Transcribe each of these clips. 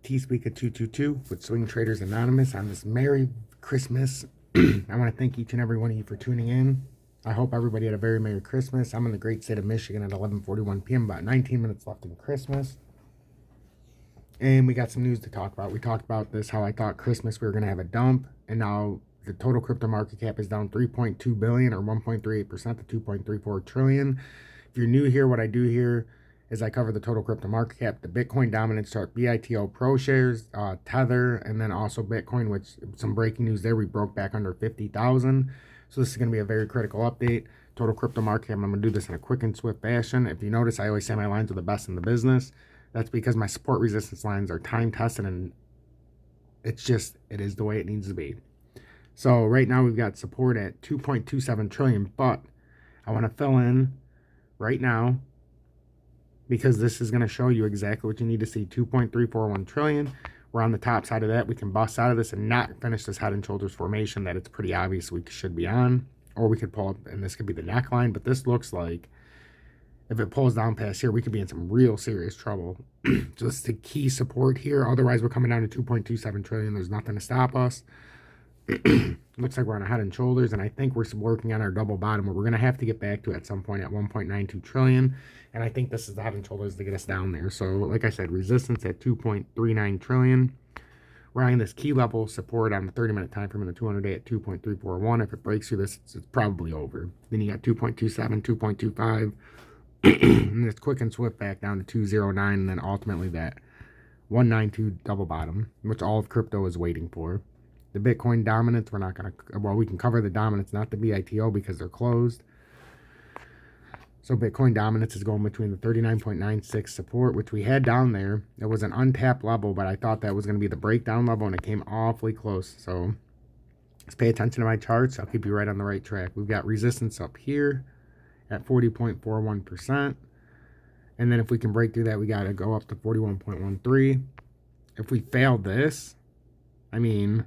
T-Speak of 222 with Swing Traders Anonymous on this Merry Christmas. I want to thank each and every one of you for tuning in. I hope everybody had a very Merry Christmas. I'm in the great state of Michigan at 11:41 p.m. About 19 minutes left in Christmas. And we got some news to talk about. We talked about this, how I thought Christmas we were going to have a dump. And now the total crypto market cap is down 3.2 billion or 1.38% to 2.34 trillion. If you're new here, what I do here is I cover the total crypto market cap, the Bitcoin dominance chart, BITO Pro shares, Tether, and then also Bitcoin, which some breaking news there. We broke back under 50,000. So this is going to be a very critical update. Total crypto market cap. I'm going to do this in a quick and swift fashion. If you notice, I always say my lines are the best in the business. That's because my support resistance lines are time tested, and it is the way it needs to be. So right now we've got support at 2.27 trillion, but I want to fill in right now because this is going to show you exactly what you need to see. 2.341 trillion. We're on the top side of that. We can bust out of this and not finish this head and shoulders formation that it's pretty obvious we should be on. Or we could pull up, and this could be the neckline, but this looks like if it pulls down past here, we could be in some real serious trouble. Just the key support here. Otherwise, we're coming down to 2.27 trillion. There's nothing to stop us. Looks like we're on a head and shoulders, and I think we're working on our double bottom, where we're going to have to get back to at some point at 1.92 trillion. And I think this is the head and shoulders to get us down there. So, like I said, resistance at 2.39 trillion. We're on this key level support on the 30-minute time frame and the 200-day at 2.341. If it breaks through this, it's probably over. Then you got 2.27, 2.25. And it's quick and swift back down to 209, and then ultimately that 192 double bottom, which all of crypto is waiting for. The Bitcoin dominance, we're not going to, well, we can cover the dominance, not the BITO because they're closed. So Bitcoin dominance is going between the 39.96 support, which we had down there. It was an untapped level, but I thought that was going to be the breakdown level, and it came awfully close. So let's pay attention to my charts. I'll keep you right on the right track. We've got resistance up here at 40.41%. And then if we can break through that, we got to go up to 41.13. If we fail this, I mean,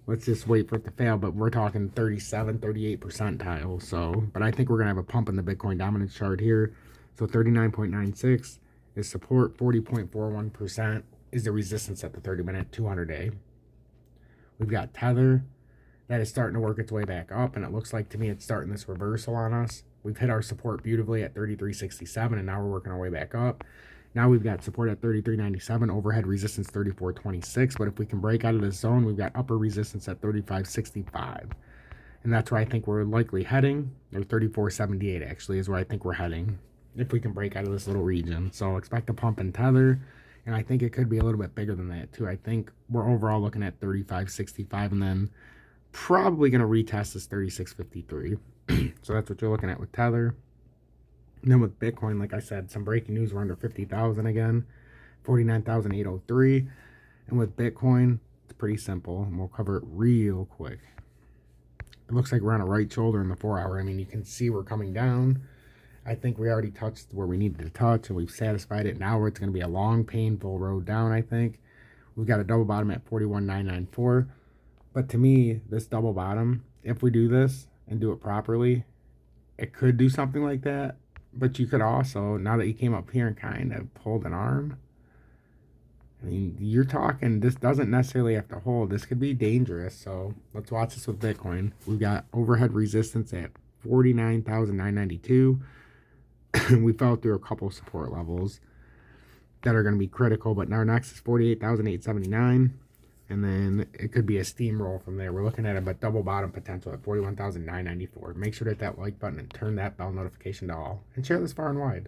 let's just wait for it to fail, but we're talking 37, 38 percentile. So, but I think we're going to have a pump in the Bitcoin dominance chart here. So 39.96 is support, 40.41% is the resistance at the 30-minute, 200-day. We've got Tether. That is starting to work its way back up, and it looks like to me it's starting this reversal on us. We've hit our support beautifully at 33.67, and now we're working our way back up. Now we've got support at 33.97, overhead resistance 34.26, but if we can break out of this zone, we've got upper resistance at 35.65. And that's where I think we're likely heading, or 34.78 actually is where I think we're heading, if we can break out of this little region. So expect a pump in Tether, and I think it could be a little bit bigger than that too. I think we're overall looking at 35.65, and then probably going to retest this 36.53. So that's what you're looking at with Tether. And then with Bitcoin, like I said, some breaking news. We're under 50,000 again, 49,803. And with Bitcoin, it's pretty simple, and we'll cover it real quick. It looks like we're on a right shoulder in the 4-hour. I mean, you can see we're coming down. I think we already touched where we needed to touch, and we've satisfied it. Now it's going to be a long, painful road down, I think. We've got a double bottom at 41,994. But to me, this double bottom, if we do this and do it properly, it could do something like that. But you could also, now that you came up here and kind of pulled an arm, I mean, you're talking, this doesn't necessarily have to hold. This could be dangerous. So let's watch this with Bitcoin. We've got overhead resistance at 49,992. We fell through a couple support levels that are going to be critical, but now our next is 48,879. And then it could be a steamroll from there. We're looking at a double bottom potential at 41,994. Make sure to hit that like button and turn that bell notification to all. And share this far and wide.